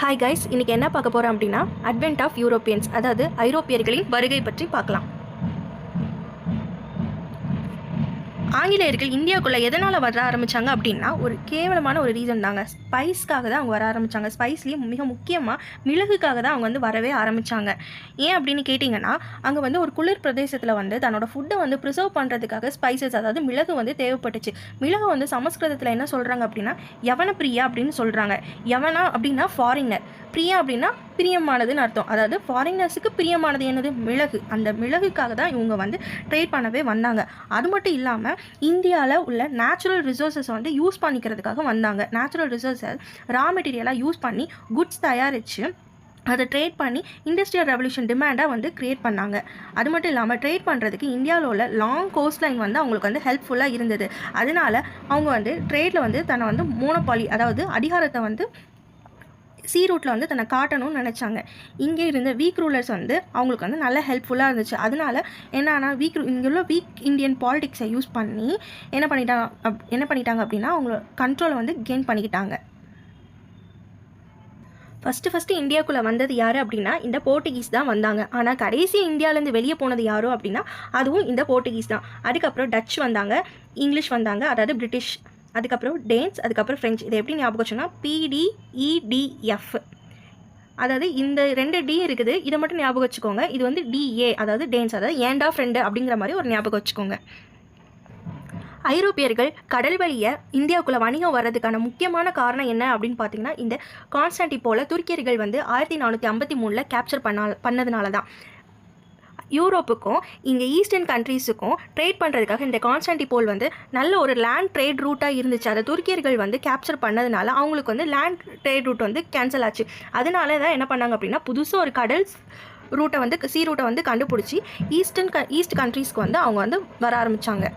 Hi guys, இன்றைக்கி என்ன பார்க்க போகிறோம் அப்படின்னா அட்வென்ட் ஆஃப் யூரோப்பியன்ஸ், அதாவது ஐரோப்பியர்களின் வருகை பற்றி பார்க்கலாம். ஆங்கிலேயர்கள் இந்தியாவுக்குள்ளே எதனால் வர ஆரம்பித்தாங்க அப்படின்னா ஒரு கேவலமான ஒரு ரீசன் தாங்க. ஸ்பைஸ்க்காக தான் அவங்க வர ஆரம்பித்தாங்க. ஸ்பைஸ்லேயும் மிக முக்கியமாக மிளகுக்காக தான் அவங்க வரவே ஆரம்பித்தாங்க. ஏன் அப்படின்னு கேட்டிங்கன்னா, அங்கே ஒரு குளிர் பிரதேசத்தில் தன்னோட ஃபுட்டை ப்ரிசர்வ் பண்ணுறதுக்காக ஸ்பைசஸ், அதாவது மிளகு தேவைப்பட்டுச்சு. மிளகு சமஸ்கிருதத்தில் என்ன சொல்கிறாங்க அப்படின்னா யவன பிரியா அப்படின்னு சொல்கிறாங்க. யவனா அப்படின்னா ஃபாரினர், பிரியா அப்படின்னா பிரியமானதுன்னு அர்த்தம். அதாவது ஃபாரினர்ஸுக்கு பிரியமானது என்னது? மிளகு. அந்த மிளகுக்காக தான் இவங்க ட்ரேட் பண்ணவே வந்தாங்க. அது மட்டும் இல்லாமல் இந்தியாவில் உள்ள நேச்சுரல் ரிசோர்ஸஸ் யூஸ் பண்ணிக்கிறதுக்காக வந்தாங்க. நேச்சுரல் ரிசோர்ஸஸ் ரா மெட்டீரியலாக யூஸ் பண்ணி குட்ஸ் தயாரித்து அதை ட்ரேட் பண்ணி இண்டஸ்ட்ரியல் ரெவல்யூஷன் டிமாண்டாக க்ரியேட் பண்ணாங்க. அது மட்டும் இல்லாமல் ட்ரேட் பண்ணுறதுக்கு இந்தியாவில் உள்ள லாங் கோஸ்ட் லைன் அவங்களுக்கு ஹெல்ப்ஃபுல்லாக இருந்தது. அதனால் அவங்க ட்ரேடில் தன்னை மோனோபாலி, அதாவது அதிகாரத்தை சீ ரூட்டில் தன்னை காட்டணும்னு நினச்சாங்க. இங்கே இருந்த வீக் ரூலர்ஸ் அவங்களுக்கு நல்ல ஹெல்ப்ஃபுல்லாக இருந்துச்சு. அதனால் என்னன்னா இங்கே உள்ள வீக் இந்தியன் பாலிடிக்ஸை யூஸ் பண்ணி என்ன பண்ணிட்டாங்க அப்படின்னா அவங்களோட கண்ட்ரோலை கெயின் பண்ணிக்கிட்டாங்க. ஃபஸ்ட்டு இந்தியாவுக்குள்ளே வந்தது யார் அப்படின்னா இந்த போர்ட்டுகீஸ் தான் வந்தாங்க. ஆனால் கடைசி இந்தியாவிலேருந்து வெளியே போனது யாரோ அப்படின்னா அதுவும் இந்த போர்ட்டுகீஸ் தான். அதுக்கப்புறம் டச் வந்தாங்க, இங்கிலீஷ் வந்தாங்க, அதாவது பிரிட்டிஷ், அதுக்கப்புறம் டேன்ஸ், அதுக்கப்புறம் ஃப்ரெஞ்ச். இதை எப்படி ஞாபகம் வச்சோன்னா PDEDF, அதாவது இந்த 2 டி இருக்குது, இதை மட்டும் ஞாபகம் வச்சுக்கோங்க. இது DA, அதாவது டேன்ஸ், அதாவது ஏண்டா ஃப்ரெண்டு அப்படிங்கிற மாதிரி ஒரு ஞாபகம் வச்சுக்கோங்க. ஐரோப்பியர்கள் கடல் வழியை இந்தியாவுக்குள்ளே வணிகம் வர்றதுக்கான முக்கியமான காரணம் என்ன அப்படின்னு பார்த்தீங்கன்னா, இந்த கான்ஸ்டாண்டினோப்பிளை துருக்கியர்கள் 1453 கேப்சர் பண்ணதுனால தான். யூரோப்புக்கும் இங்கே ஈஸ்டர்ன் கண்ட்ரீஸுக்கும் ட்ரேட் பண்ணுறதுக்காக இந்த கான்ஸ்டாண்டினோப்பிள் நல்ல ஒரு லேண்ட் ட்ரேட் ரூட்டாக இருந்துச்சு. அதை துருக்கியர்கள் கேப்சர் பண்ணதுனால அவங்களுக்கு லேண்ட் ட்ரேட் ரூட் கேன்சல் ஆச்சு. அதனால தான் என்ன பண்ணாங்க அப்படின்னா புதுசாக ஒரு கடல் ரூட்டை சீ ரூட்டை கண்டுபிடிச்சி ஈஸ்ட் கண்ட்ரீஸ்க்கு அவங்க வர ஆரம்பித்தாங்க.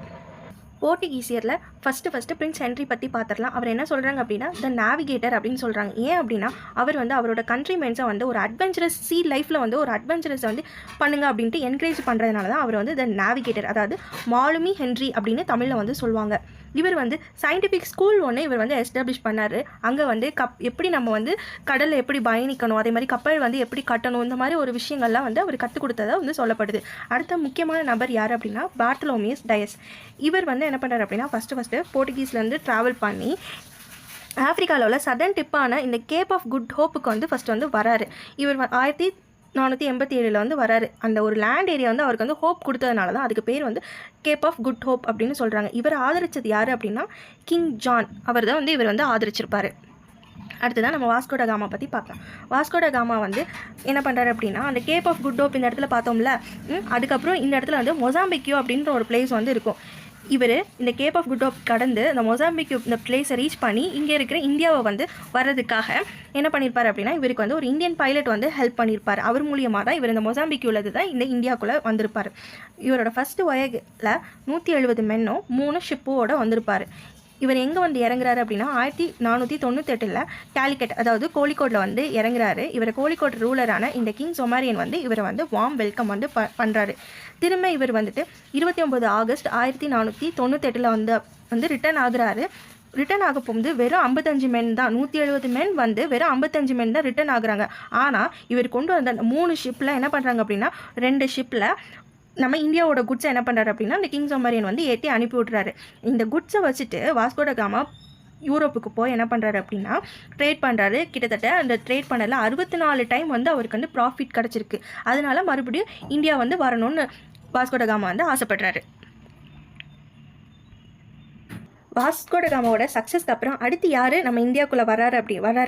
போர்ட்டுகீசியரில் ஃபஸ்ட்டு பிரின்ஸ் ஹென்ரி பற்றி பார்த்துடலாம். அவர் என்ன சொல்கிறாங்க அப்படின்னா த நேவிகேட்டர் அப்படின்னு சொல்கிறாங்க. ஏன் அப்படின்னா அவர் அவரோட கண்ட்ரிமென்ஸை ஒரு அட்வென்ச்சரஸ் சீ லைஃப்பில் ஒரு அட்வென்ச்சரஸை பண்ணுங்க அப்படின்ட்டு என்கரேஜ் பண்ணுறதுனால தான் அவர் த நேவிகேட்டர், அதாவது மாலுமி ஹென்ரி அப்படின்னு தமிழில் சொல்லுவாங்க. இவர் சயின்டிஃபிக் ஸ்கூல் இவர் எஸ்டாப்ளிஷ் பண்ணார். அங்கே எப்படி நம்ம கடலில் எப்படி பயணிக்கணும், அதே மாதிரி கப்பல் எப்படி கட்டணும், இந்த மாதிரி ஒரு விஷயங்கள்லாம் அவர் கற்றுக் கொடுத்ததாக சொல்லப்படுது. அடுத்த முக்கியமான நபர் யார் அப்படின்னா பார்த்தலோமியஸ் டயஸ். இவர் என்ன பண்ணுறாரு அப்படின்னா ஃபஸ்ட்டு போர்ட்டுகீஸ்லேருந்து ட்ராவல் பண்ணி ஆஃப்ரிக்காவில் உள்ள சதர்ன் டிப்பான இந்த கேப் ஆஃப் குட் ஹோப்புக்கு ஃபஸ்ட்டு வராரு. இவர் 1487 வராரு. அந்த ஒரு லேண்ட் ஏரியா அவருக்கு ஹோப் கொடுத்ததுனால தான் அதுக்கு பேர் கேப் ஆஃப் குட் ஹோப் அப்படின்னு சொல்கிறாங்க. இவர் ஆதரிச்சது யார் அப்படின்னா கிங் ஜான். அவர் தான் இவர் ஆதரிச்சிருப்பார். அடுத்ததான் நம்ம வாஸ்கோ ட காமா பற்றி பார்க்கலாம். வாஸ்கோ ட காமா என்ன பண்ணுறாரு அப்படின்னா அந்த கேப் ஆஃப் குட் ஹோப் இந்த இடத்துல பார்த்தோம்ல, அதுக்கப்புறம் இந்த இடத்துல மொசாம்பிக்யோ அப்படின்ற ஒரு பிளேஸ் இருக்கும். இவர் இந்த கேப் ஆஃப் குட் ஹோப் கடந்து இந்த மொசாம்பிக்யோ இந்த பிளேஸை ரீச் பண்ணி இங்கே இருக்கிற இந்தியாவை வர்றதுக்காக என்ன பண்ணியிருப்பார் அப்படின்னா இவருக்கு ஒரு இந்தியன் பைலட் ஹெல்ப் பண்ணியிருப்பார். அவர் மூலியமாக தான் இவர் இந்த மொசாம்பிக்யூலது தான் இந்த இந்தியாவுக்குள்ளே வந்திருப்பார். இவரோட ஃபஸ்ட்டு வயகில் 170 மென்னும் 3 ஷிப்போடு வந்திருப்பார். இவர் எங்கே இறங்குறாரு அப்படின்னா 1498 கேலிக்கட், அதாவது கோழிக்கோட்டில் இறங்குறாரு. இவர் கோழிக்கோட் ரூலரான இந்த கிங் சொமாரியன் இவரை வார்ம் வெல்கம் பண்ணுறாரு. திரும்ப இவர் 29 ஆகஸ்ட் 1498 ரிட்டர்ன் ஆகுறாரு. ரிட்டர்ன் ஆக போகும்போது வெறும் 55 மென் தான், 170 மென் வெறும் 55 மென் தான் ரிட்டர்ன் ஆகுறாங்க. ஆனால் இவர் கொண்டு வந்த 3 ஷிப்பில் என்ன பண்ணுறாங்க அப்படின்னா 2 ஷிப்பில் நம்ம இந்தியாவோட குட்ஸை என்ன பண்ணுறாரு அப்படின்னா இந்த கிங் சொமாரியன் ஏற்றி அனுப்பி விட்றாரு. இந்த குட்ஸை வச்சுட்டு வாஸ்கோ ட காமா யூரோப்புக்கு போய் என்ன பண்ணுறாரு அப்படின்னா ட்ரேட் பண்ணுறாரு. கிட்டத்தட்ட அந்த ட்ரேட் பண்ணதில் 64 டைம் அவருக்கு ப்ராஃபிட் கிடச்சிருக்கு. அதனால மறுபடியும் இந்தியா வரணும்னு வாஸ்கோ ட காமா ஆசைப்படுறாரு. வாஸ்கோ ட காமாவோட சக்ஸஸ்க்கு அப்புறம் அடுத்து யார் நம்ம இந்தியாவுக்குள்ளே வராரு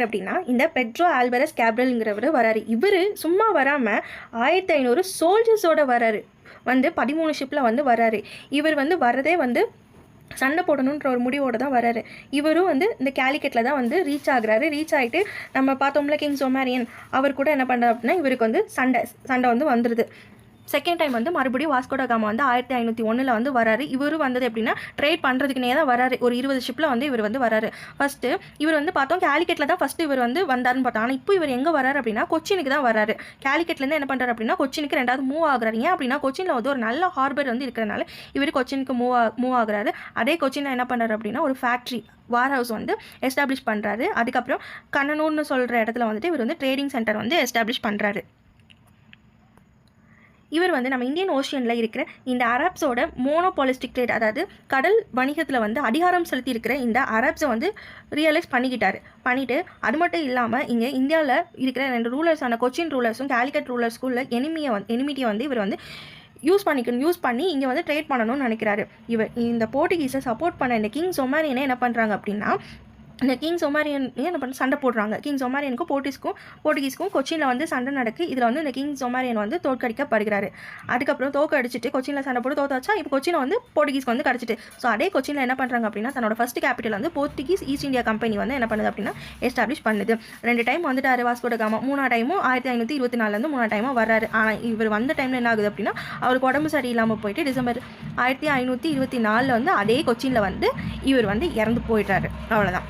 அப்படின்னா இந்த பெட்ரோ ஆல்வரஸ் கேப்ரல்ங்கிறவர் வராரு. இவர் சும்மா வராமல் 1500 சோல்ஜர்ஸோடு வராரு. 13 ஷிப்பில் வராரு. இவர் வரதே சண்டை போடணுன்ற ஒரு முடிவோடு தான் வராரு. இவரும் இந்த கேலிக்கட்டில் தான் ரீச் ஆகுறாரு. ரீச் ஆகிட்டு நம்ம பார்த்தோம்ல கிங் சொமாரியன், அவர் கூட என்ன பண்ணுறாரு அப்படின்னா இவருக்கு சண்டை வந்துடுது. செகண்ட் டைம் வந்து மறுபடியும் வாஸ்கோ ட காமா வந்து 1501 வந்து வராரு. இவர் வந்தது எப்படின்னா ட்ரேட் பண்ணுறதுக்குனே தான் வராரு. ஒரு 20 ஷிப்பில் வந்து இவர் வந்து வராரு. ஃபஸ்ட்டு இவர் வந்து பார்த்தோம் கேலிக்கெட்டில் தான் ஃபஸ்ட்டு இவர் வந்து வந்தாருன்னு பார்த்தோம். ஆனால் இப்போ இவர் எங்கே வராரு அப்படின்னா கொச்சினுக்கு தான் வராரு. கேலிக்கெட்லேருந்து என்ன பண்ணுறாரு அப்படின்னா கொச்சினுக்கு ரெண்டாவது மூவ் ஆகுறாரு. ஏன் அப்படின்னா கொச்சினில் வந்து ஒரு நல்ல ஹார்பர் வந்து இருக்கிறனால இவர் கொச்சினுக்கு மூவ் ஆகுறாரு. அதே கொச்சினில் என்ன பண்ணுறாரு அப்படின்னா ஒரு ஃபேக்ட்ரி வார் ஹவுஸ் வந்து எஸ்டாப்ளிஷ் பண்ணுறாரு. அதுக்கப்புறம் கண்ணனூர்னு சொல்கிற இடத்துல வந்துட்டு இவர் வந்து ட்ரேடிங் சென்டர் வந்து எஸ்டாப்ளிஷ் பண்ணுறாரு. இவர் வந்து நம்ம இந்தியன் ஓஷனில் இருக்கிற இந்த அரப்ஸோட மோனோபாலிஸ்டிக் ட்ரேட், அதாவது கடல் வணிகத்தில் வந்து அதிகாரம் செலுத்தி இருக்கிற இந்த அரப்ஸை வந்து ரியலைஸ் பண்ணிவிட்டு அது மட்டும் இல்லாமல் இங்கே இந்தியாவில் இருக்கிற 2 ரூலர்ஸான கொச்சின் ரூலர்ஸும் கேலிக்கட் ரூலர்ஸ்குள்ள எனிமிட்டியை வந்து இவர் வந்து யூஸ் பண்ணி இங்கே வந்து ட்ரேட் பண்ணணும்னு நினைக்கிறாரு. இவர் இந்த போர்ட்டுகீஸை சப்போர்ட் பண்ண இந்த கிங் ஒமாரியனை என்ன பண்ணுறாங்க அப்படின்னா இந்த கிங் ஒமாரியன் என்ன பண்ண சண்டை போடுறாங்க. கிங் ஒமாரியனுக்கும் போர்ட்டுகீஸ்க்கும் கொச்சினில் வந்து சண்டை நடக்கு. இதில் வந்து இந்த கிங் ஒமாரியன் வந்து தோற்கடிக்கப்படுகிறாரு. அதுக்கப்புறம் தோற்கடிச்சிட்டு கொச்சினில் சண்டை போட்டு தோத்தாச்சா இப்போ கொச்சினை வந்து போர்ட்டுகீஸ்க்கு வந்து கிடச்சிட்டு. ஸோ அதே கொச்சினில் என்ன பண்ணுறாங்க அப்படின்னா தன்னோட ஃபஸ்ட் கேபிட்டல் வந்து போர்ட்டுகீஸ் ஈஸ்ட் இந்தியா கம்பெனி வந்து என்ன பண்ணுது அப்படின்னா எஸ்டாப்ளிஷ் பண்ணுது. 2 டைம் வந்துட்டாரு வாஸ்கோ ட காமா. 3ஆவது டைமும் 1524 3ஆவது டைமும் வர்றாரு. ஆனால் இவர் வந்த டைமில் என்ன ஆகுது அப்படின்னா அவருக்கு உடம்பு சரியில்லாமல் போயிட்டு டிசம்பர் 1524 வந்து அதே கொச்சினில் வந்து இவர் வந்து இறந்து போயிட்டாரு. அவ்வளோதான்.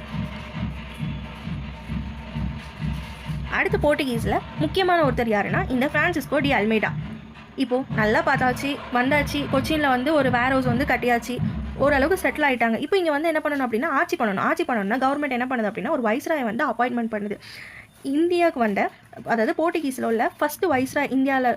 அடுத்து போர்ட்டுகீஸில் முக்கியமான ஒருத்தர் யாருன்னா இந்த ஃப்ரான்சிஸ்கோ டி அல்மெய்டா. இப்போது நல்லா பார்த்தாச்சு, வந்தாச்சு, கொச்சினில் வந்து ஒரு வேர் ஹவுஸ் வந்து கட்டியாச்சு, ஓரளவுக்கு செட்டில் ஆகிட்டாங்க. இப்போ இங்கே வந்து என்ன பண்ணணும் அப்படின்னா ஆட்சி பண்ணணும்னா கவர்மெண்ட் என்ன பண்ணுது அப்படின்னா ஒரு வைஸ்ராய் வந்து அப்பாயின்மெண்ட் பண்ணுது. இந்தியாவுக்கு வந்த, அதாவது போர்ட்டுகீஸில் உள்ள ஃபஸ்ட்டு வைஸ்ராய் இந்தியாவில்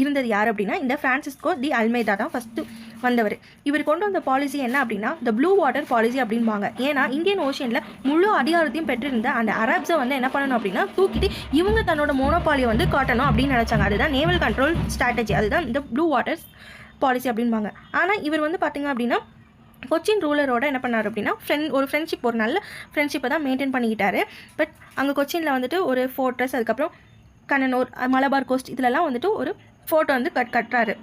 இருந்தது யார் அப்படின்னா இந்த ஃப்ரான்சிஸ்கோ டி அல்மெய்டா தான் ஃபஸ்ட்டு வந்தவர். இவர் கொண்டு வந்த பாலிசி என்ன அப்படின்னா த ப்ளூ வாட்டர் பாலிசி அப்படின்பாங்க. ஏன்னா இந்தியன் ஓஷனில் முழு அதிகாரத்தையும் பெற்றிருந்த அந்த அரப்ஸை வந்து என்ன பண்ணணும் அப்படின்னா தூக்கிட்டு இவங்க தன்னோட மோனோபாலியை வந்து காட்டணும் அப்படின்னு நினச்சாங்க. அதுதான் நேவல் கண்ட்ரோல் ஸ்ட்ராட்டஜி, அதுதான் இந்த ப்ளூ வாட்டர் பாலிசி அப்படின்பாங்க. ஆனால் இவர் வந்து பார்த்திங்க அப்படின்னா கொச்சின் ரூலரோட என்ன பண்ணார் அப்படின்னா ஒரு நல்ல ஃப்ரெண்ட்ஷிப்பை தான் மெயின்டைன் பண்ணிக்கிட்டாரு. பட் அங்கே கொச்சினில் வந்துட்டு ஒரு ஃபோர்ட்ரஸ், அதுக்கப்புறம் கண்ணனூர், மலபார் கோஸ்ட் இதிலெல்லாம் வந்துட்டு ஒரு ஃபோட்டோ வந்து கட்டுறாரு.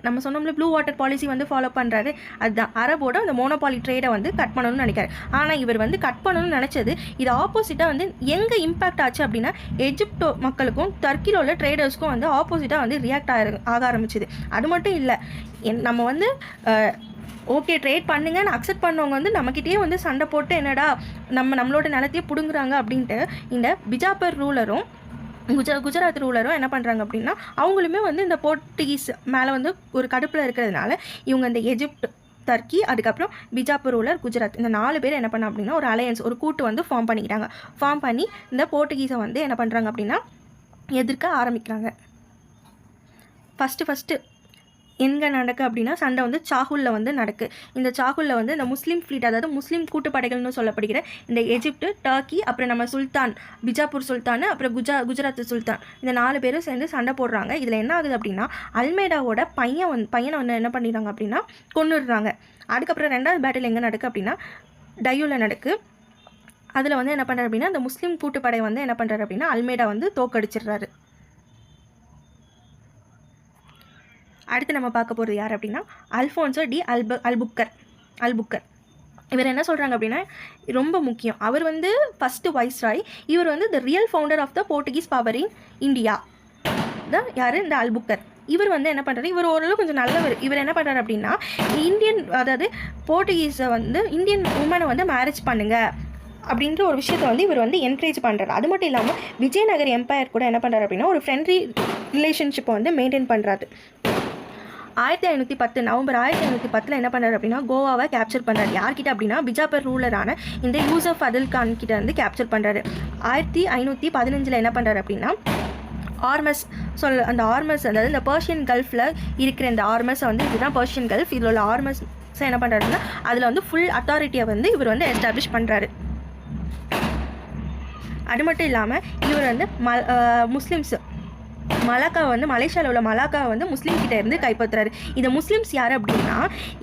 நம்ம சொன்னோம்ல ப்ளூ வாட்டர் பாலிசி வந்து ஃபாலோ பண்ணுறாரு. அதுதான் அரபோட அந்த மோனோபாலி ட்ரேடை வந்து கட் பண்ணணும்னு நினைக்கிறாரு. ஆனால் இவர் வந்து கட் பண்ணணும்னு நினச்சது இது ஆப்போசிட்டாக வந்து எங்கே இம்பேக்ட் ஆச்சு அப்படின்னா எஜிப்டோ மக்களுக்கும் டர்க்கியில் உள்ள ட்ரேடர்ஸ்க்கும் வந்து ஆப்போசிட்டாக வந்து ரியாக்ட் ஆக ஆரம்பிச்சுது. அது மட்டும் இல்லை, நம்ம வந்து ஓகே ட்ரேட் பண்ணுங்கன்னு அக்செப்ட் பண்ணவங்க வந்து நம்மக்கிட்டேயே வந்து சண்டை போட்டு என்னடா நம்மளோட நிலத்தையே பிடுங்குறாங்க அப்படின்ட்டு இந்த பிஜாப்பூர் ரூலரும் குஜராத் ரூலரும் என்ன பண்ணுறாங்க அப்படின்னா அவங்களுமே வந்து இந்த போர்ட்டுகீஸ் மேலே வந்து ஒரு கடுப்பில் இருக்கிறதுனால இவங்க இந்த எஜிப்ட், டர்க்கி, அதுக்கப்புறம் பிஜாப்பூர் ரூலர், குஜராத் இந்த 4 பேர் என்ன பண்ண அப்படின்னா ஒரு அலையன்ஸ், ஒரு கூட்டு வந்து ஃபார்ம் பண்ணி இந்த போர்ட்டுகீஸை வந்து என்ன பண்ணுறாங்க அப்படின்னா எதிர்க்க ஆரம்பிக்கிறாங்க. ஃபஸ்ட்டு எங்கே நடக்கு அப்படின்னா சண்டை வந்து சாகுலில் வந்து நடக்கு. இந்த சாகுலில் வந்து இந்த முஸ்லீம் ஃப்ளீட், அதாவது முஸ்லீம் கூட்டுப்படைகள்னு சொல்லப்படுகிற இந்த எஜிப்டு, டர்க்கி, அப்புறம் நம்ம சுல்தான், பிஜாப்பூர் சுல்தான், அப்புறம் குஜராத் சுல்தான், இந்த 4 பேரும் சேர்ந்து சண்டை போடுறாங்க. இதில் என்ன ஆகுது அப்படின்னா அல்மெய்டாவோட பையனை வந்து என்ன பண்ணிடுறாங்க அப்படின்னா கொன்னுடுறாங்க. அதுக்கப்புறம் 2வது பேட்டில் எங்கே நடக்கு அப்படின்னா டையூவில் நடக்கு. அதில் வந்து என்ன பண்ணுறாரு அப்படின்னா இந்த முஸ்லீம் கூட்டுப்படை வந்து என்ன பண்ணுறாரு அப்படின்னா அல்மெய்டா வந்து தோக்கடிச்சிடுறாரு. அடுத்து நம்ம பார்க்க போகிறது யார் அப்படின்னா அல்ஃபோன்சோ டி அல்புக்கர். இவர் என்ன சொல்கிறாங்க அப்படின்னா ரொம்ப முக்கியம். அவர் வந்து ஃபஸ்ட்டு வைஸ்ராய். இவர் வந்து the real founder of the Portuguese power in India தான் யார் இந்த அல்புக்கர். இவர் வந்து என்ன பண்ணுறாரு, இவர் ஓரளவு கொஞ்சம் நல்லவர். இவர் என்ன பண்ணுறாரு அப்படின்னா அதாவது போர்ட்டுகீஸை வந்து இந்தியன் உமனை வந்து மேரேஜ் பண்ணுங்கள் அப்படின்ற ஒரு விஷயத்தை வந்து இவர் வந்து என்கரேஜ் பண்ணுறாரு. அது மட்டும் இல்லாமல் விஜயநகர் எம்பையர் கூட என்ன பண்ணுறாரு அப்படின்னா ஒரு ஃப்ரெண்ட்லி ரிலேஷன்ஷிப்பை வந்து மெயின்டைன் பண்ணுறாரு. 1510 நவம்பர் 1510 என்ன பண்ணுறாரு அப்படின்னா கோவாவை கேப்சர் பண்ணுறாரு. யார்கிட்ட அப்படின்னா பிஜாப்பூர் ரூலரான இந்த யூசப் அதில் கான் கிட்ட வந்து கேப்சர் பண்ணுறாரு. 1515 என்ன பண்ணுறாரு அப்படின்னா அந்த ஆர்மஸ், அதாவது இந்த பர்ஷியன் கல்ஃபில் இருக்கிற இந்த ஆர்மஸை வந்து இதுதான் பர்ஷியன் கல்ஃப், இதில் உள்ள ஆர்மஸ் என்ன பண்ணுறாருன்னா அதில் வந்து ஃபுல் அத்தாரிட்டியை வந்து இவர் வந்து எஸ்டாப்ளிஷ் பண்ணுறாரு. அது மட்டும் இல்லாமல் இவர் வந்து முஸ்லிம்ஸ் மலாக்காவை வந்து மலேசியாவில் உள்ள மலாக்காவை வந்து முஸ்லீம் கிட்ட இருந்து கைப்பற்றுறாரு. இந்த முஸ்லீம்ஸ் யார் அப்படின்னா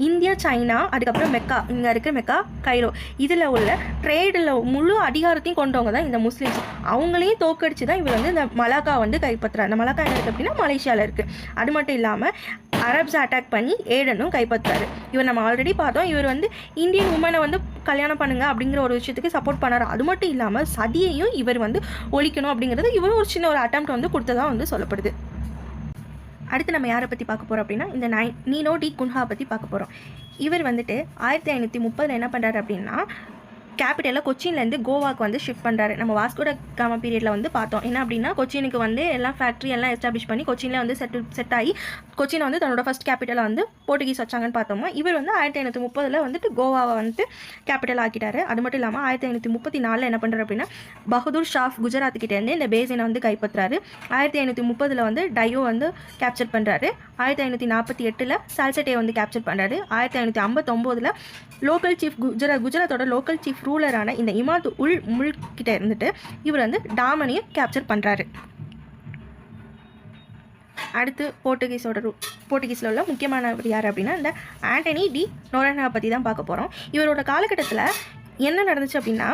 இந்தியா, சைனா, அதுக்கப்புறம் மெக்கா, இங்கே இருக்கிற மெக்கா, கைரோ, இதில் உள்ள ட்ரேடில் முழு அதிகாரத்தையும் கொண்டவங்க தான் இந்த முஸ்லீம்ஸ். அவங்களையும் தோக்கடிச்சு தான் இவர் வந்து இந்த மலாக்கா வந்து கைப்பற்றுறாரு. இந்த மலாக்கா என்ன இருக்குது அப்படின்னா மலேசியாவில் இருக்குது. அது மட்டும் இல்லாமல் அரப்ஸை அட்டாக் பண்ணி ஏடனும் கைப்பற்றுறாரு. இவர் நம்ம ஆல்ரெடி பார்த்தோம், இவர் வந்து இந்தியன் உமனை வந்து கல்யாணம் பண்ணுங்க அப்படிங்கிற ஒரு விஷயத்துக்கு சப்போர்ட் பண்ணார். அது மட்டும் இல்லாமல் சதியையும் இவர் வந்து ஒழிக்கணும் அப்படிங்கிறது இவர் ஒரு சின்ன ஒரு அட்டெம்ப்ட் வந்து கொடுத்ததாக வந்து சொல்லப்படுது. அடுத்து நம்ம யாரை பற்றி பார்க்க போகிறோம் அப்படின்னா இந்த நீனோ டி குன்ஹா பற்றி பார்க்க போகிறோம். இவர் வந்துட்டு 1530 என்ன பண்ணுறாரு அப்படின்னா கேபிட்டலில் கொச்சின்லேருந்து கோவாக்கு வந்து ஷிஃப்ட் பண்ணுறாரு. நம்ம வாஸ்கோட காமா பீரியடில் வந்து பார்த்தோம் என்ன அப்படின்னா கொச்சினுக்கு வந்து எல்லாம் ஃபேக்ட்ரி எல்லாம் எஸ்டாப்ளிஷ் பண்ணி கொச்சினில் வந்து செட் ஆகி கொச்சினை வந்து தன்னோட ஃபஸ்ட் கேபிட்டலை வந்து போர்ட்டுகீஸ் வச்சாங்கன்னு பார்த்தோமா. இவர் வந்து 1530 வந்துட்டு கோவாவை வந்துட்டு கேபிட்டல் ஆக்கிட்டாரு. அது மட்டும் இல்லாமல் 1534 என்ன பண்ணுறாரு அப்படின்னா பகதூர் ஷா குஜராத்துக்கிட்டேருந்து இந்த பேசினை வந்து கைப்பற்றுறாரு. 1530 வந்து டையோ வந்து கேப்சர் பண்ணுறாரு. 1548 சால்சட்டே வந்து கேப்சர் பண்ணுறாரு. 1559 லோக்கல் சீஃப் குஜராத்தோட லோக்கல் சீஃப் ரூலரான இந்த இமாத் உல் முல்க் கிட்ட இருந்துட்டு இவர் வந்து டாமனையும் கேப்சர் பண்ணுறாரு. அடுத்து போர்ட்டுகீஸில் உள்ள முக்கியமானவர் யார் அப்படின்னா இந்த ஆண்டனி டி நொரன்ஹா பற்றி தான் பார்க்க போகிறோம். இவரோட காலகட்டத்தில் என்ன நடந்துச்சு அப்படின்னா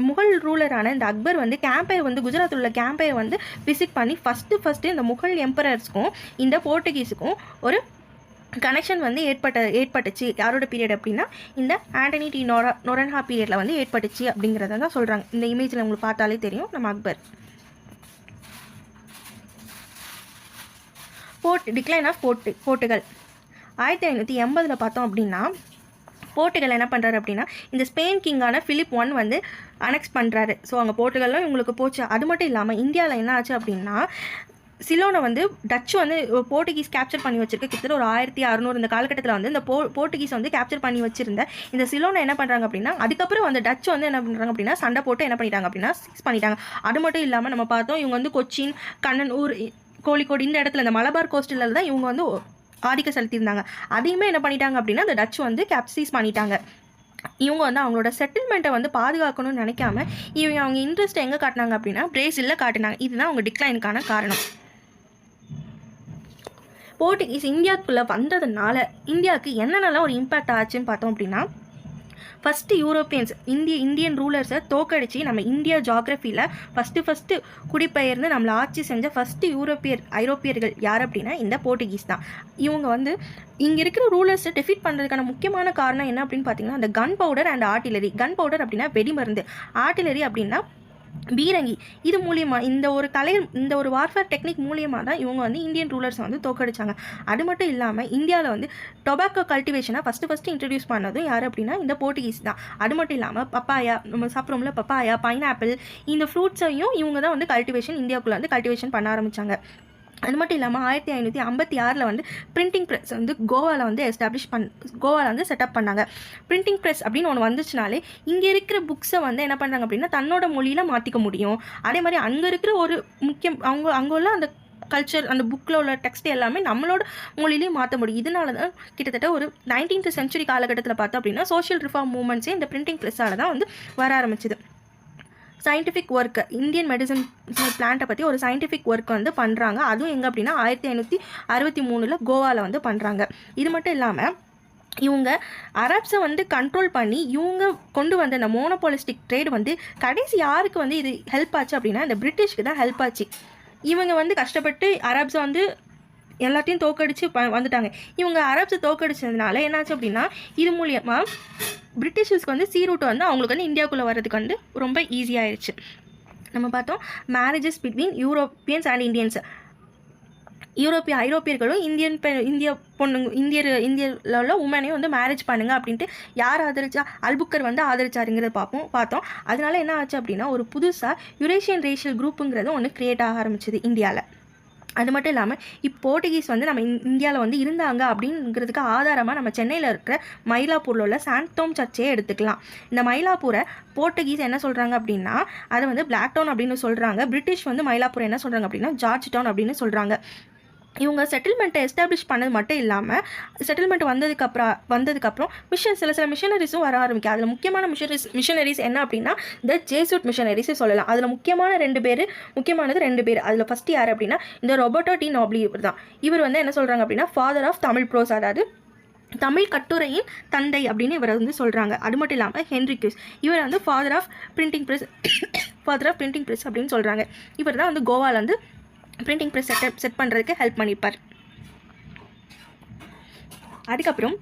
முகல் ரூலரான இந்த அக்பர் வந்து கேம்பையை வந்து குஜராத்தில் உள்ள கேம்பையை வந்து விசிட் பண்ணி ஃபஸ்ட்டு இந்த முகல் எம்பரர்ஸ்க்கும் இந்த போர்ட்டுகீஸுக்கும் ஒரு கனெக்ஷன் வந்து ஏற்பட்டுச்சு. யாரோட பீரியட் அப்படின்னா இந்த ஆண்டனி டி நொரன்ஹா பீரியடில் வந்து ஏற்பட்டுச்சு அப்படிங்கிறத தான் சொல்கிறாங்க. இந்த இமேஜில் உங்களுக்கு பார்த்தாலே தெரியும் நம்ம அக்பர். டிக்ளைன் ஆஃப் போர்ட்டுகல் 1580 பார்த்தோம் அப்படின்னா போர்ட்டுகல் என்ன பண்ணுறாரு அப்படின்னா இந்த ஸ்பெயின் கிங்கான பிலிப் I வந்து அனெக்ஸ் பண்ணுறாரு. ஸோ அங்கே போர்ட்டுகல்லாம் இவங்களுக்கு போச்சு. அது மட்டும் இல்லாமல் இந்தியாவில் என்ன ஆச்சு அப்படின்னா சிலோனை வந்து டச்சு வந்து போர்ட்டுகீஸ் கேப்சர் பண்ணி வச்சிருக்கு. கிட்டத்தட்ட ஒரு 1600 இந்த காலகட்டத்தில் வந்து இந்த போர்ட்டுகீஸ் வந்து கேப்சர் பண்ணி வச்சிருந்த இந்த சிலோனை என்ன பண்ணுறாங்க அப்படின்னா அதுக்கப்புறம் அந்த டச்சு வந்து என்ன பண்ணுறாங்க அப்படின்னா சண்டை போட்டு என்ன பண்ணிட்டாங்க அப்படின்னா சீஸ் பண்ணிட்டாங்க. அது மட்டும் இல்லாமல் நம்ம பார்த்தோம் இவங்க வந்து கொச்சின், கண்ணனூர், கோழிக்கோடு இந்த இடத்துல இந்த மலபார் கோஸ்டில் தான் இவங்க வந்து ஆதிக்கம் செலுத்தியிருந்தாங்க. அதையுமே என்ன பண்ணிட்டாங்க அப்படின்னா அந்த டச்சு வந்து சீஸ் பண்ணிட்டாங்க. இவங்க வந்து அவங்களோட செட்டில்மெண்ட்டை வந்து பாதுகாக்கணும்னு நினைக்காம அவங்க இன்ட்ரெஸ்ட்டை எங்கே காட்டினாங்க அப்படின்னா பிரேசிலில் காட்டினாங்க. இதுதான் அவங்க டிக்ளைனுக்கான காரணம். போர்ட்டுகீஸ் இந்தியாவுக்குள்ளே வந்ததுனால இந்தியாவுக்கு என்னென்னலாம் ஒரு இம்பேக்ட் ஆச்சுன்னு பார்த்தோம் அப்படின்னா ஃபஸ்ட்டு யூரோப்பியன்ஸ் இந்தியன் ரூலர்ஸை தோக்கடிச்சு நம்ம இந்தியா ஜாகிரஃபியில் ஃபஸ்ட்டு குடிபெயர்ந்து நம்மளை ஆட்சி செஞ்ச ஃபஸ்ட்டு ஐரோப்பியர்கள் யார் அப்படின்னா இந்த போர்ட்டுகீஸ் தான். இவங்க வந்து இங்கே இருக்கிற ரூலர்ஸை டெஃபீட் பண்ணுறதுக்கான முக்கியமான காரணம் என்ன அப்படின்னு பார்த்தீங்கன்னா அந்த gun powder and artillery. Gun powder அப்படின்னா வெடிமருந்து, ஆர்டிலரி அப்படின்னா பீரங்கி. இது மூலியமாக இந்த ஒரு வார்ஃபேர் டெக்னிக் மூலியமாக தான் இவங்க வந்து இந்தியன் ரூலர்ஸை வந்து தோக்கடிச்சாங்க. அது மட்டும் இல்லாமல் இந்தியாவில் வந்து டொபாக்கோ கல்டிவேஷனை ஃபஸ்ட்டு இன்ட்ரடியூஸ் பண்ணதும் யார் அப்படின்னா இந்த போர்ட்டுகீஸ் தான். அது மட்டும் இல்லாமல் பப்பாயா, நம்ம சாப்பிட்றோம்ல பப்பாயா, பைனாப்பிள், இந்த ஃப்ரூட்ஸையும் இவங்க தான் வந்து இந்தியாவுக்குள்ளே வந்து கல்டிவேஷன் பண்ண ஆரம்பித்தாங்க. அது மட்டும் இல்லாமல் 1556 வந்து பிரிண்டிங் ப்ரெஸ் வந்து கோவாவில் வந்து செட்டப் பண்ணாங்க. பிரிண்டிங் ப்ரெஸ் அப்படின்னு ஒன்று வந்துச்சுனாலே இங்கே இருக்கிற புக்ஸை வந்து என்ன பண்ணுறாங்க அப்படின்னா தன்னோட மொழியில் மாற்றிக்க முடியும். அதே மாதிரி அங்கே இருக்கிற ஒரு அங்கே உள்ள அந்த கல்ச்சர், அந்த புக்கில் உள்ள டெக்ஸ்ட் எல்லாமே நம்மளோட மொழியிலையும் மாற்ற முடியும். இதனால தான் கிட்டத்தட்ட ஒரு 19th century காலகட்டத்தில் பார்த்தோம் அப்படின்னா சோஷியல் ரிஃபார்ம் மூவ்மெண்ட்ஸே இந்த பிரிண்டிங் ப்ரெஸ்ஸால் தான் வந்து வர ஆரம்பிச்சிது. சயின்டிஃபிக் ஒர்க், இந்தியன் மெடிசன் பிளான்ட்டை பற்றி ஒரு சயின்டிஃபிக் ஒர்க் வந்து பண்ணுறாங்க. அதுவும் எங்கே அப்படின்னா 1563 கோவாவில் வந்து பண்ணுறாங்க. இது மட்டும் இல்லாமல் இவங்க அரப்ஸை வந்து கண்ட்ரோல் பண்ணி இவங்க கொண்டு வந்த இந்த மோனோபாலிஸ்டிக் ட்ரேட் வந்து கடைசி யாருக்கு வந்து இது ஹெல்ப் ஆச்சு அப்படின்னா இந்த பிரிட்டிஷ்க்கு தான் ஹெல்ப் ஆச்சு. இவங்க வந்து கஷ்டப்பட்டு அரப்ஸை வந்து எல்லாத்தையும் தோக்கடிச்சு வந்துட்டாங்க. இவங்க அரப்ஸை தோக்கடிச்சதுனால என்னாச்சு அப்படின்னா இது மூலியமாக பிரிட்டிஷர்ஸ்க்கு வந்து ரூட் வந்து அவங்களுக்கு வந்து இந்தியாவுக்குள்ளே வர்றதுக்கு வந்து ரொம்ப ஈஸியாகிடுச்சு. நம்ம பார்த்தோம் marriages between Europeans and Indians. ஐரோப்பியர்களும் இந்தியாவில் உள்ள உமனையும் வந்து மேரேஜ் பண்ணுங்க அப்படின்ட்டு யார் ஆதரிச்சா, அல்புக்கர் வந்து ஆதரிச்சாருங்கிறத பார்த்தோம். அதனால என்ன ஆச்சு அப்படின்னா ஒரு புதுசாக யூரேஷியன் ரேஷியல் குரூப்புங்கிறது ஒன்று கிரியேட் ஆக ஆரம்பிச்சிது இந்தியாவில். அது மட்டும் இல்லாமல் போர்ட்டுகீஸ் வந்து நம்ம இந்தியாவில் வந்து இருந்தாங்க அப்படிங்கிறதுக்கு ஆதாரமாக நம்ம சென்னையில் இருக்கிற மயிலாப்பூரில் உள்ள சாண்டோம் சர்ச்சையே எடுத்துக்கலாம். இந்த மயிலாப்பூரை போர்ட்டுகீஸ் என்ன சொல்கிறாங்க அப்படின்னா அதை வந்து பிளாக் டவுன் அப்படின்னு சொல்கிறாங்க. பிரிட்டிஷ் வந்து மயிலாப்பூரை என்ன சொல்கிறாங்க அப்படின்னா ஜார்ஜ் டவுன் அப்படின்னு சொல்கிறாங்க. இவங்க செட்டில்மெண்ட்டை எஸ்டாப்ளிஷ் பண்ணது மட்டும் இல்லாமல் செட்டில்மெண்ட் வந்ததுக்கப்புறம் சில மிஷனரிஸும் வர ஆரம்பிக்கும். அதில் முக்கியமான மிஷனரிஸ் என்ன அப்படின்னா இந்த ஜேசூட் மிஷனரிஸே சொல்லலாம். அதில் முக்கியமானது ரெண்டு பேர். அதில் ஃபஸ்ட்டு யார் அப்படின்னா இந்த ரொபர்ட்டோ டி நோப்லி இவர் தான். இவர் வந்து என்ன சொல்கிறாங்க அப்படின்னா ஃபாதர் ஆஃப் தமிழ் ப்ரோஸ், அதாவது தமிழ் கட்டுரையின் தந்தை அப்படின்னு இவரை வந்து சொல்கிறாங்க. அது மட்டும் இல்லாமல் ஹென்ரிக்யூஸ் இவர் வந்து ஃபாதர் ஆஃப் பிரிண்டிங் ப்ரெஸ் அப்படின்னு சொல்கிறாங்க. இவர் தான் வந்து கோவாவில் வந்து பிரிண்டிங் ப்ரெஸ் செட் பண்ணுறதுக்கு ஹெல்ப் பண்ணியிருப்பார். அதுக்கப்புறம்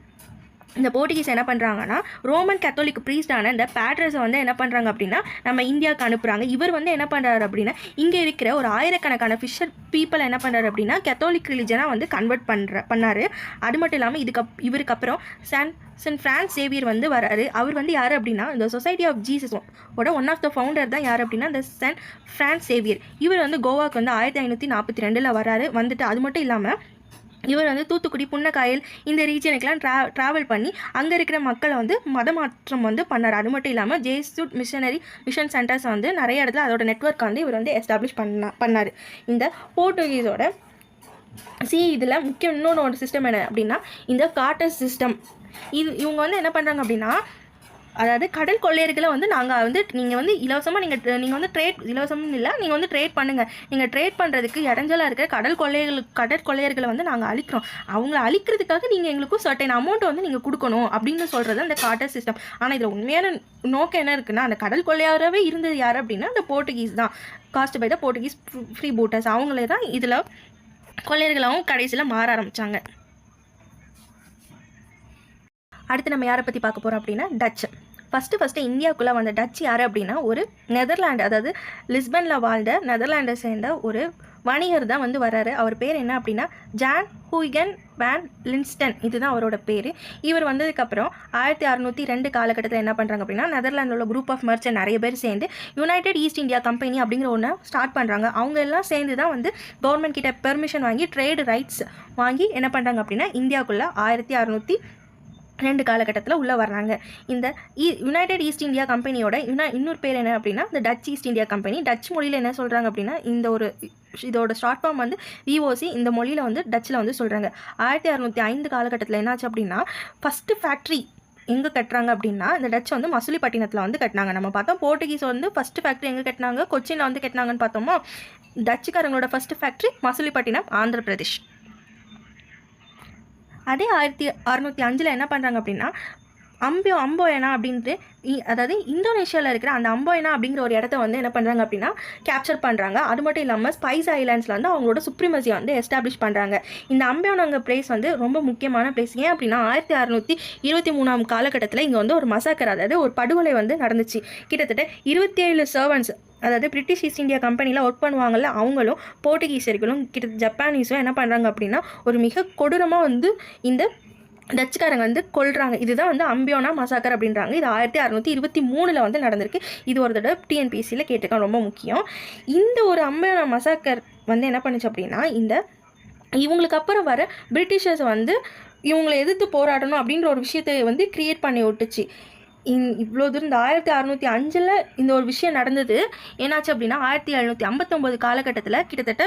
இந்த போர்ட்டுகீஸ் என்ன பண்ணுறாங்கன்னா ரோமன் கத்தோலிக் ப்ரீஸ்டான இந்த பேட்ரஸை வந்து என்ன பண்ணுறாங்க அப்படின்னா நம்ம இந்தியாவுக்கு அனுப்புகிறாங்க. இவர் வந்து என்ன பண்ணுறாரு அப்படின்னா இங்கே இருக்கிற ஒரு ஆயிரக்கணக்கான ஃபிஷர் பீப்புள் என்ன பண்ணுறாரு அப்படின்னா கத்தோலிக் ரிலிஜனாக வந்து கன்வெர்ட் பண்ணார். அது மட்டும் இல்லாமல் இவருக்கு அப்புறம் சென்ட் ஃப்ரான்ஸ் சேவியர் வந்து வராரு. அவர் வந்து யார் அப்படின்னா இந்த society of Jesus one of the founder தான் யார் அப்படின்னா இந்த சென்ட் ஃப்ரான்ஸ் சேவியர். இவர் வந்து கோவாக்கு வந்து 1542 வராரு. வந்துட்டு அது மட்டும் இல்லாமல் இவர் வந்து தூத்துக்குடி, புன்னக்காயல் இந்த ரீஜனுக்கெலாம் ட்ராவல் பண்ணி அங்கே இருக்கிற மக்களை வந்து மதமாற்றம் வந்து பண்ணார். அது மட்டும் இல்லாமல் ஜேசூட் மிஷன் சென்டர்ஸை வந்து நிறைய இடத்துல அதோட நெட்வொர்க்கை வந்து இவர் வந்து எஸ்டாப்ளிஷ் பண்ணார். இந்த போர்ட்டுகீஸோட இதில் முக்கியம் இன்னொன்று ஒரு சிஸ்டம் என்ன அப்படின்னா இந்த கார்ட்டர் சிஸ்டம். இவங்க வந்து என்ன பண்ணுறாங்க அப்படின்னா அதாவது கடல் கொள்ளையர்களை வந்து நாங்கள் வந்து நீங்கள் வந்து இலவசமாக நீங்கள் வந்து இலவசம்னு இல்லை, நீங்கள் வந்து ட்ரேட் பண்ணுங்கள். நீங்கள் ட்ரேட் பண்ணுறதுக்கு இடைஞ்சலாக இருக்கிற கடற்கொள்ளையர்களை வந்து நாங்கள் அழிக்கிறோம். அவங்கள அழிக்கிறதுக்காக நீங்கள் எங்களுக்கும் சர்டைன் அமௌண்ட்டை வந்து நீங்கள் கொடுக்கணும் அப்படின்னு சொல்கிறது அந்த கார்ட்டர் சிஸ்டம். ஆனால் இதில் உண்மையான நோக்கம் என்ன இருக்குன்னா அந்த கடல் கொள்ளையாரவே இருந்தது யார் அப்படின்னா அந்த போர்ட்டுகீஸ் தான். Cast by the Portuguese freebooters. அவங்களே தான் இதில் கொள்ளையர்களாகவும் கடைசியில் மாற ஆரம்பித்தாங்க. அடுத்து நம்ம யாரை பற்றி பார்க்க போகிறோம் அப்படின்னா டச்சு. ஃபஸ்ட்டு இந்தியாவுக்குள்ளே வந்த டச் யார் அப்படின்னா ஒரு நெதர்லாண்டு, அதாவது லிஸ்பனில் வாழ்ந்த நெதர்லாண்டை சேர்ந்த ஒரு வணிகர் தான் வந்து வர்றாரு. அவர் பேர் என்ன அப்படின்னா ஜான் ஹூய்கன் வேன் லின்ஸ்டன், இதுதான் அவரோட பேர். இவர் வந்ததுக்கப்புறம் 1602 காலகட்டத்தில் என்ன பண்ணுறாங்க அப்படின்னா நெதர்லாண்டில் உள்ள குரூப் ஆஃப் மர்ச்சன்ட் நிறைய பேர் சேர்ந்து யுனைடெட் ஈஸ்ட் இந்தியா கம்பெனி அப்படிங்கிற ஒன்று ஸ்டார்ட் பண்ணுறாங்க. அவங்க எல்லாம் சேர்ந்து தான் வந்து கவர்மெண்ட் கிட்ட பெர்மிஷன் வாங்கி ட்ரேடு ரைட்ஸ் வாங்கி என்ன பண்ணுறாங்க அப்படின்னா இந்தியாவுக்குள்ளே 1602 காலகட்டத்தில் உள்ளே வர்றாங்க. இந்த யுனைடெட் ஈஸ்ட் இந்தியா கம்பெனியோட இன்னொரு பேர் என்ன அப்படின்னா இந்த Dutch East India Company. Dutch மொழியில் என்ன சொல்கிறாங்க அப்படின்னா இதோட ஷார்ட் ஃபார்ம் வந்து விஓசி. இந்த மொழியில் வந்து டச்சில் வந்து சொல்கிறாங்க. 1605 காலகட்டத்தில் என்னாச்சு அப்படின்னா ஃபஸ்ட்டு ஃபேக்ட்ரி எங்கே கட்டுறாங்க அப்படின்னா இந்த டச் வந்து மசுலிப்பட்டினத்தில் வந்து கட்டினாங்க. நம்ம பார்த்தோம் போர்ட்டுகீஸ் வந்து ஃபஸ்ட்டு ஃபேக்ட்ரி எங்கே கட்டினாங்க, கொச்சினில் வந்து கட்டினாங்கன்னு பார்த்தோமா. டச்சுக்காரங்களோட ஃபஸ்ட்டு ஃபேக்ட்ரி மசுலிப்பட்டினம், ஆந்திர பிரதேஷ். அதே 1605 என்ன பண்ணுறாங்க அப்படின்னா அம்போயனா அப்படின்ட்டு அதாவது இந்தோனேஷியாவில் இருக்கிற அந்த அம்போயனா அப்படிங்கிற ஒரு இடத்த வந்து என்ன பண்ணுறாங்க அப்படின்னா கேப்சர் பண்ணுறாங்க. அது மட்டும் இல்லாமல் ஸ்பைஸ் ஐலாண்ட்ஸில் வந்து அவங்களோட சுப்ரிமசியை வந்து எஸ்டாப்ளிஷ் பண்ணுறாங்க. இந்த அம்போயனாங்க பிளேஸ் வந்து ரொம்ப முக்கியமான பிளேஸ். ஏன் அப்படின்னா 1623 காலகட்டத்தில் இங்கே வந்து ஒரு மசாக்கர், அதாவது ஒரு படுகொலை வந்து நடந்துச்சு. கிட்டத்தட்ட 27 சர்வன்ட்ஸ், அதாவது பிரிட்டிஷ் ஈஸ்ட் இந்தியா கம்பெனியில் ஒர்க் பண்ணுவாங்கள்ல அவங்களும் போர்ட்டுகீஸர்களும் கிட்டத்தட்ட ஜப்பானீஸும் என்ன பண்ணுறாங்க அப்படின்னா ஒரு மிக கொடூரமாக வந்து இந்த டச்சுக்காரங்க வந்து கொல்றாங்க. இதுதான் வந்து அம்பியோனா மசாக்கர் அப்படின்றாங்க. இது 1623 வந்து நடந்திருக்கு. இது ஒரு தடவை டிஎன்பிஎஸ்சியில் கேட்டிருக்காங்க, ரொம்ப முக்கியம். இந்த ஒரு அம்பியோனா மசாக்கர் வந்து என்ன பண்ணுச்சு அப்படின்னா இவங்களுக்கு அப்புறம் வர பிரிட்டிஷர்ஸ் வந்து இவங்களை எதிர்த்து போராடணும் அப்படின்ற ஒரு விஷயத்தை வந்து கிரியேட் பண்ணி விட்டுச்சு. இவ்வளோ தூரம் இந்த 1605 இந்த ஒரு விஷயம் நடந்தது. என்னாச்சு அப்படின்னா 1759 காலகட்டத்தில் கிட்டத்தட்ட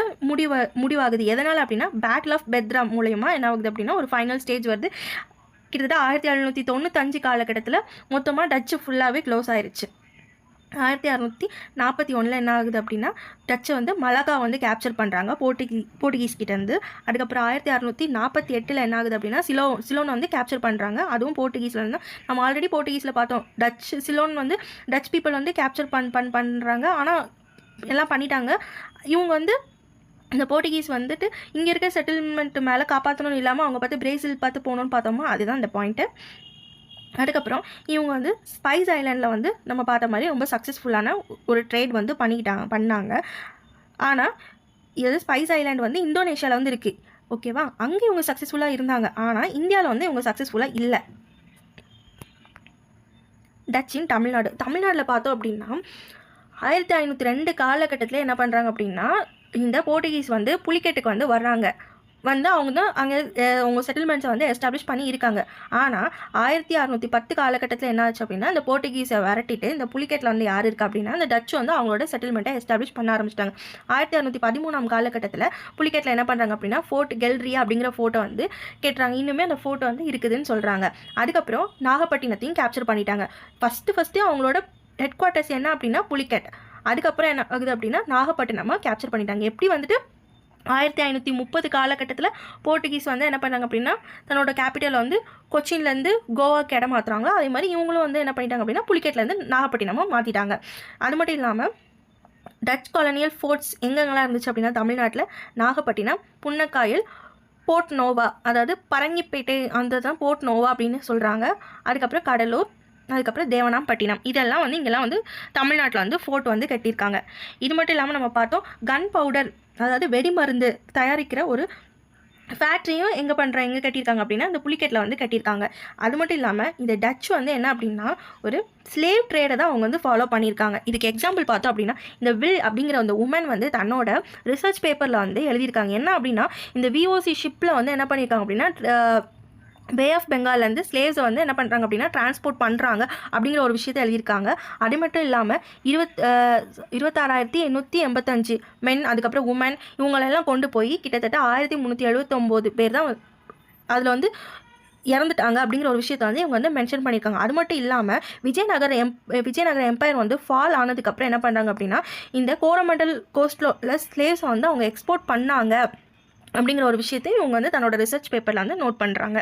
முடிவாகுது. எதனால் அப்படின்னா பேட்டில் ஆஃப் பெத்ரா மூலயமா என்ன ஆகுது அப்படின்னா ஒரு ஃபைனல் ஸ்டேஜ் வருது. கிட்டத்தட்ட 1795 காலகட்டத்தில் மொத்தமாக டச்சு ஃபுல்லாகவே க்ளோஸ் ஆயிடுச்சு. 1641 என்ன ஆகுது அப்படின்னா டச்சை வந்து மலாக்கா வந்து கேப்சர் பண்ணுறாங்க போர்ட்டுகீஸ் கிட்டேருந்து. அதுக்கப்புறம் 1648 என்ன ஆகுது அப்படின்னா சிலோன் வந்து கேப்சர் பண்ணுறாங்க. அதுவும் போர்ட்டுகீஸில் இருந்தால் நம்ம ஆல்ரெடி போர்ட்டுகீஸில் பார்த்தோம். சிலோன் வந்து டச் பீப்புள் வந்து கேப்சர் பண்ணுறாங்க. ஆனால் எல்லாம் பண்ணிட்டாங்க. இவங்க வந்து இந்த போர்ட்டுகீஸ் வந்துட்டு இங்கே இருக்க செட்டில்மெண்ட் மேலே காப்பாற்றணும்னு இல்லாமல் அவங்க பார்த்து பிரேசில் பார்த்து போகணுன்னு பார்த்தோமா, அதுதான் இந்த பாயிண்ட்டு. அதுக்கப்புறம் இவங்க வந்து ஸ்பைஸ் ஐலாண்டில் வந்து நம்ம பார்த்த மாதிரி ரொம்ப சக்ஸஸ்ஃபுல்லான ஒரு ட்ரேட் வந்து பண்ணாங்க. ஆனால் இது ஸ்பைஸ் ஐலாண்ட் வந்து இந்தோனேஷியாவில் வந்து இருக்குது, ஓகேவா. அங்கே இவங்க சக்ஸஸ்ஃபுல்லாக இருந்தாங்க. ஆனால் இந்தியாவில் வந்து இவங்க சக்ஸஸ்ஃபுல்லாக இல்லை. டச்சின் தமிழ்நாட்டில் பார்த்தோம் அப்படின்னா 1502 காலகட்டத்தில் என்ன பண்ணுறாங்க அப்படின்னா இந்த போர்ட்டுகீஸ் வந்து புலிக்கேட்டுக்கு வந்து வர்றாங்க. அவங்க தான் அங்கே அவங்க செட்டில்மெண்ட்ஸை வந்து எஸ்டாப்ளிஷ் பண்ணி இருக்காங்க. ஆனால் 1610 காலகட்டத்தில் என்ன ஆச்சு அப்படின்னா இந்த போர்ட்டுகீஸை விரட்டிட்டு இந்த புலிக்கேட்டில் வந்து யார் இருக்கா அப்படின்னா இந்த டச்சு வந்து அவங்களோட செட்டில்மெண்ட்டை எஸ்டாப்ளிஷ் பண்ண ஆரம்பிச்சிட்டாங்க. 1613 காலகட்டத்தில் புலிக்கேட்டில் என்ன பண்ணுறாங்க அப்படின்னா ஃபோர்ட் கெல்ரியா அப்படிங்கிற ஃபோட்டோ வந்து கேட்டுறாங்க. இன்னுமே அந்த ஃபோட்டோ வந்து இருக்குதுன்னு சொல்கிறாங்க. அதுக்கப்புறம் நாகப்பட்டினத்தையும் கேப்சர் பண்ணிட்டாங்க. ஃபஸ்ட்டு அவங்களோட ஹெட் குவார்ட்டர்ஸ் என்ன அப்படின்னா புலிக்கேட். அதுக்கப்புறம் என்ன ஆகுது அப்படின்னா நாகப்பட்டினமாக கேப்சர் பண்ணிட்டாங்க. எப்படி வந்துட்டு 1530 காலகட்டத்தில் போர்ட்டுகீஸ் வந்து என்ன பண்ணாங்க அப்படின்னா தன்னோட கேபிட்டலை வந்து கொச்சின்லேருந்து கோவாக்கு இடம் மாற்றுறாங்களோ அதே மாதிரி இவங்களும் வந்து என்ன பண்ணிட்டாங்க அப்படின்னா புலிக்கேட்லேருந்து நாகப்பட்டினமாக மாற்றிட்டாங்க. அது மட்டும் இல்லாமல் டச் காலனியல் ஃபோர்ட்ஸ் எங்கெங்கெல்லாம் இருந்துச்சு அப்படின்னா தமிழ்நாட்டில் நாகப்பட்டினம், புன்னக்காயல், போர்ட் நோவா, அதாவது பரங்கிப்பேட்டை அந்த தான் போர்ட் நோவா அப்படின்னு சொல்கிறாங்க. அதுக்கப்புறம் கடலூர், அதுக்கப்புறம் தேவனாம்பட்டினம், இதெல்லாம் வந்து இங்கெல்லாம் வந்து தமிழ்நாட்டில் வந்து ஃபோர்ட் வந்து கட்டியிருக்காங்க. இது மட்டும் இல்லாமல் நம்ம பார்த்தோம் கன் பவுடர், அதாவது வெடிமருந்து தயாரிக்கிற ஒரு ஃபேக்ட்ரியும் எங்கே கட்டியிருக்காங்க அப்படின்னா இந்த புலிக்கேட்டில் வந்து கட்டியிருக்காங்க. அது மட்டும் இல்லாமல் இந்த டச் வந்து என்ன அப்படின்னா ஒரு ஸ்லேவ் ட்ரேடை தான் அவங்க வந்து ஃபாலோ பண்ணியிருக்காங்க. இதுக்கு எக்ஸாம்பிள் பார்த்தோம் அப்படின்னா இந்த வில் அப்படிங்கிற அந்த உமன் வந்து தன்னோட ரிசர்ச் பேப்பரில் வந்து எழுதியிருக்காங்க. என்ன அப்படின்னா இந்த விஓசி ஷிப்பில் வந்து என்ன பண்ணியிருக்காங்க அப்படின்னா பே ஆஃப் பெங்கால்லேருந்து ஸ்லேவ்ஸை வந்து என்ன பண்ணுறாங்க அப்படின்னா டிரான்ஸ்போர்ட் பண்ணுறாங்க அப்படிங்கிற ஒரு விஷயத்தை எழுதியிருக்காங்க. அது மட்டும் இல்லாமல் 26,885 மென், அதுக்கப்புறம் உமன், இவங்களெல்லாம் கொண்டு போய் கிட்டத்தட்ட 1379 பேர் தான் அதில் வந்து இறந்துட்டாங்க அப்படிங்கிற ஒரு விஷயத்தை வந்து இவங்க வந்து மென்ஷன் பண்ணியிருக்காங்க. அது மட்டும் இல்லாமல் விஜயநகர எம்பையர் வந்து ஃபால் ஆனதுக்கப்புறம் என்ன பண்ணுறாங்க அப்படின்னா இந்த கோரமண்டல் கோஸ்ட்டில் ஸ்லேவ்ஸை வந்து அவங்க எக்ஸ்போர்ட் பண்ணாங்க அப்படிங்கிற ஒரு விஷயத்தை இவங்க வந்து தன்னோட ரிசர்ச் பேப்பரில் வந்து நோட் பண்ணுறாங்க.